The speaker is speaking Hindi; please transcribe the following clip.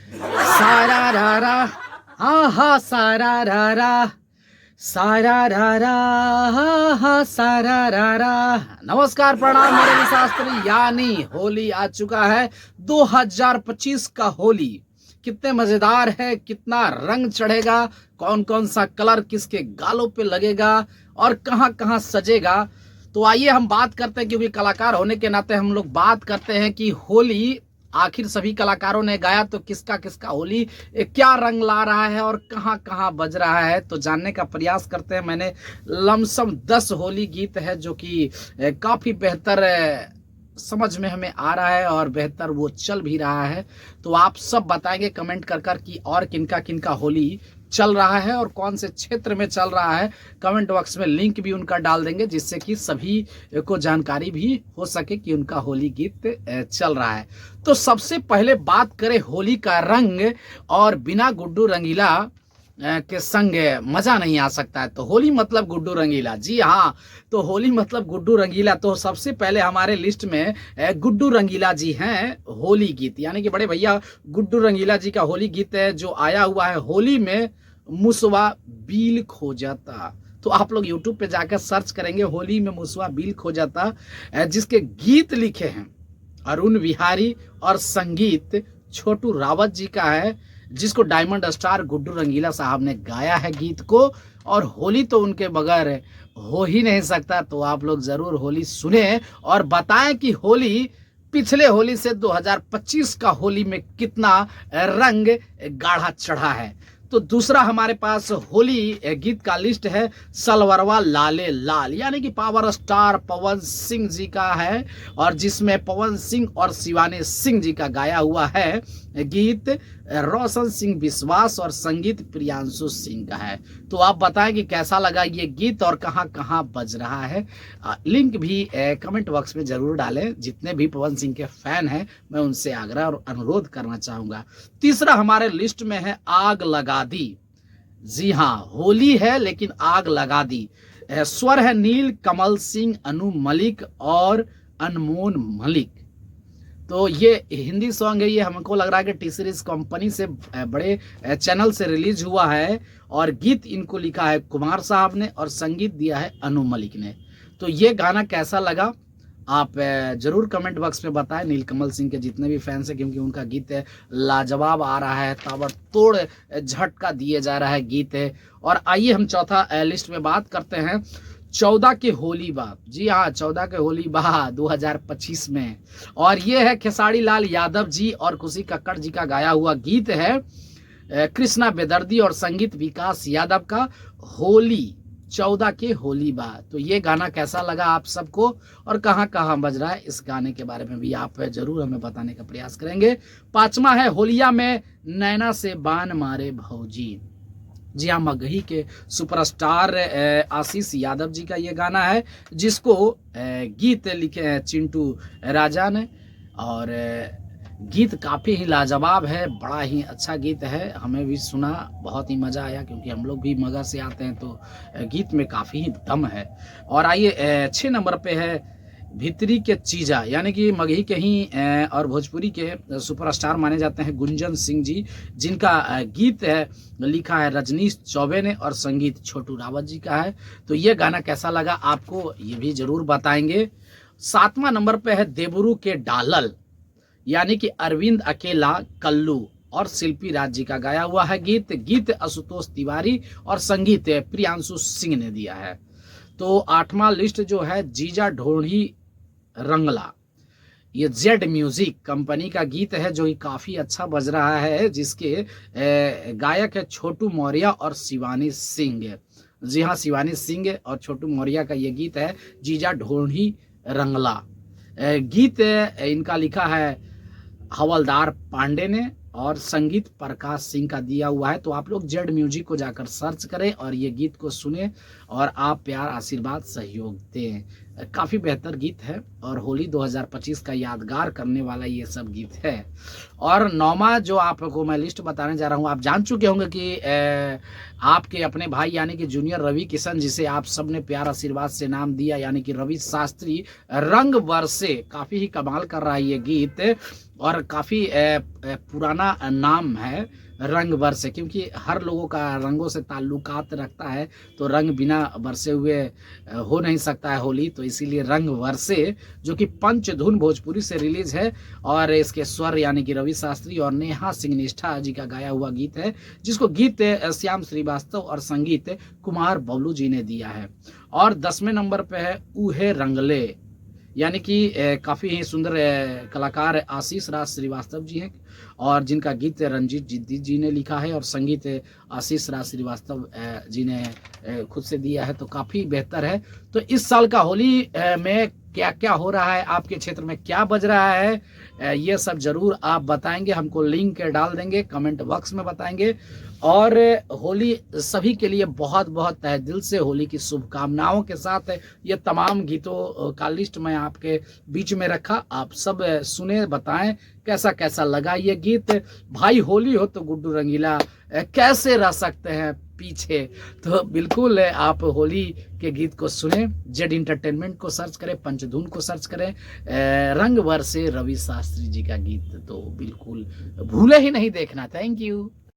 सारा रा रा, हा हा सारा रा रा, सारा रा रा, हा हा सारा रा रा। नमस्कार, प्रणाम मेरे शास्त्री। यानी होली आ चुका है, 2025 का होली। कितने मजेदार है, कितना रंग चढ़ेगा, कौन कौन सा कलर किसके गालों पे लगेगा और कहां कहां सजेगा। तो आइए हम बात करते हैं, क्योंकि कलाकार होने के नाते हम लोग बात करते हैं कि होली आखिर सभी कलाकारों ने गाया तो किसका किसका होली क्या रंग ला रहा है और कहां कहां बज रहा है, तो जानने का प्रयास करते हैं। मैंने लमसम 10 होली गीत है जो कि काफी बेहतर समझ में हमें आ रहा है और बेहतर वो चल भी रहा है। तो आप सब बताएंगे कमेंट कर कर कि और किनका किनका होली चल रहा है और कौन से क्षेत्र में चल रहा है। कमेंट बॉक्स में लिंक भी उनका डाल देंगे, जिससे कि सभी को जानकारी भी हो सके कि उनका होली गीत चल रहा है। तो सबसे पहले बात करें होली का रंग, और बिना गुड्डू रंगीला के संग मजा नहीं आ सकता है। तो होली मतलब गुड्डू रंगीला, जी हाँ। तो होली मतलब गुड्डू रंगीला। तो सबसे पहले हमारे लिस्ट में गुड्डू रंगीला जी हैं होली गीत, यानी कि बड़े भैया गुड्डू रंगीला जी का होली गीत है जो आया हुआ है, होली में मुसवा बिल खो जाता। तो आप लोग यूट्यूब पे जाकर सर्च करेंगे, होली में मुसवा बिल खो जाता, जिसके गीत लिखे हैं अरुण विहारी और संगीत छोटू रावत जी का है, जिसको डायमंड स्टार गुड्डू रंगीला साहब ने गाया है गीत को। और होली तो उनके बगैर हो ही नहीं सकता। तो आप लोग जरूर होली सुने और बताएं कि होली पिछले होली से 2025 का होली में कितना रंग गाढ़ा चढ़ा है। तो दूसरा हमारे पास होली गीत का लिस्ट है सलवरवा लाले लाल, यानी कि पावर स्टार पवन सिंह जी का है, और जिसमें पवन सिंह और शिवानी सिंह जी का गाया हुआ है गीत, रोशन सिंह विश्वास और संगीत प्रियांशु सिंह का है। तो आप बताएं कि कैसा लगा ये गीत और कहां कहां बज रहा है। लिंक भी कमेंट बॉक्स में जरूर डालें। जितने भी पवन सिंह के फैन हैं, मैं उनसे आग्रह और अनुरोध करना चाहूंगा। तीसरा हमारे लिस्ट में है आग लगा दी। जी हाँ, होली है लेकिन आग लगा दी। स्वर है नील कमल सिंह, अनु मलिक और अनमोल मलिक। तो ये हिंदी सॉन्ग है। ये हमको लग रहा है कि टी सीरीज कंपनी से बड़े चैनल से रिलीज हुआ है, और गीत इनको लिखा है कुमार साहब ने और संगीत दिया है अनु मलिक ने। तो ये गाना कैसा लगा आप जरूर कमेंट बॉक्स में बताएं। नीलकमल सिंह के जितने भी फैंस हैं, क्योंकि उनका गीत है लाजवाब आ रहा है, ताबड़तोड़ झटका दिए जा रहा है गीत है। और आइए हम चौथा लिस्ट में बात करते हैं 14 के होली बा। जी हाँ, 14 के होली बा 2025 में। और ये है खेसारी लाल यादव जी और खुशी कक्कड़ जी का गाया हुआ गीत है, कृष्णा बेदर्दी और संगीत विकास यादव का, होली 14 के होली बा। तो ये गाना कैसा लगा आप सबको और कहां कहां बज रहा है, इस गाने के बारे में भी आप जरूर हमें बताने का प्रयास करेंगे। पांचवा है होलिया में नैना से बान मारे भौजी। जी हाँ, मगही के सुपरस्टार आशीष यादव जी का ये गाना है, जिसको गीत लिखे हैं चिंटू राजा ने। और गीत काफ़ी ही लाजवाब है, बड़ा ही अच्छा गीत है। हमें भी सुना, बहुत ही मज़ा आया, क्योंकि हम लोग भी मगह से आते हैं, तो गीत में काफ़ी ही दम है। और आइए 6 नंबर पे है भितरी के चीजा, यानी कि मगही के ही और भोजपुरी के सुपरस्टार माने जाते हैं गुंजन सिंह जी, जिनका गीत है लिखा है रजनीश चौबे ने और संगीत छोटू रावत जी का है। तो ये गाना कैसा लगा आपको, ये भी जरूर बताएंगे। 7वां नंबर पे है देबरू के डालल, यानी कि अरविंद अकेला कल्लू और शिल्पी राज जी का गाया हुआ है गीत। गीत आशुतोष तिवारी और संगीत प्रियांशु सिंह ने दिया है। तो 8वां लिस्ट जो है जीजा ढोढ़ी रंगला, ये जेड म्यूजिक कंपनी का गीत है, जो कि काफी अच्छा बज रहा है, जिसके गायक है छोटू मौर्य और शिवानी सिंह। जी हाँ, शिवानी सिंह और छोटू मौर्य का ये गीत है जीजा ढोढ़ी रंगला। गीत इनका लिखा है हवलदार पांडे ने और संगीत प्रकाश सिंह का दिया हुआ है। तो आप लोग जेड म्यूजिक को जाकर सर्च करें और ये गीत को सुने और आप प्यार आशीर्वाद सहयोग दें। काफ़ी बेहतर गीत है और होली 2025 का यादगार करने वाला ये सब गीत है। और 9वां जो आपको मैं लिस्ट बताने जा रहा हूँ, आप जान चुके होंगे कि आपके अपने भाई यानी कि जूनियर रवि किशन, जिसे आप सबने प्यार आशीर्वाद से नाम दिया यानी कि रवि शास्त्री, रंग बरसे, काफ़ी ही कमाल कर रहा है ये गीत और काफ़ी पुराना नाम है रंग बरसे, क्योंकि हर लोगों का रंगों से ताल्लुकात रखता है, तो रंग बिना बरसे हुए हो नहीं सकता है होली, तो इसीलिए रंग बरसे जो कि पंचधुन भोजपुरी से रिलीज है और इसके स्वर यानी कि रवि शास्त्री और नेहा सिंह निष्ठा जी का गाया हुआ गीत है, जिसको गीत श्याम श्रीवास्तव और संगीत कुमार बबलू जी ने दिया है। और 10वें नंबर पे है ऊहे रंगले, यानी कि काफ़ी ही सुंदर कलाकार आशीष राज श्रीवास्तव जी हैं और जिनका गीत रंजीत जिद्दी जी ने लिखा है और संगीत आशीष राज श्रीवास्तव जी ने खुद से दिया है, तो काफ़ी बेहतर है। तो इस साल का होली में क्या क्या हो रहा है, आपके क्षेत्र में क्या बज रहा है, ये सब जरूर आप बताएंगे, हमको लिंक डाल देंगे, कमेंट बॉक्स में बताएंगे। और होली सभी के लिए बहुत बहुत तहे दिल से होली की शुभकामनाओं के साथ ये तमाम गीतों का लिस्ट मैं आपके बीच में रखा, आप सब सुने, बताएं कैसा कैसा लगा ये गीत। भाई होली हो तो गुड्डू रंगीला कैसे रह सकते हैं पीछे, तो बिल्कुल आप होली के गीत को सुने, जेड इंटरटेनमेंट को सर्च करें, पंचधुन को सर्च करें, रंग बरसे रवि शास्त्री जी का गीत तो बिल्कुल भूले ही नहीं देखना। Thank you.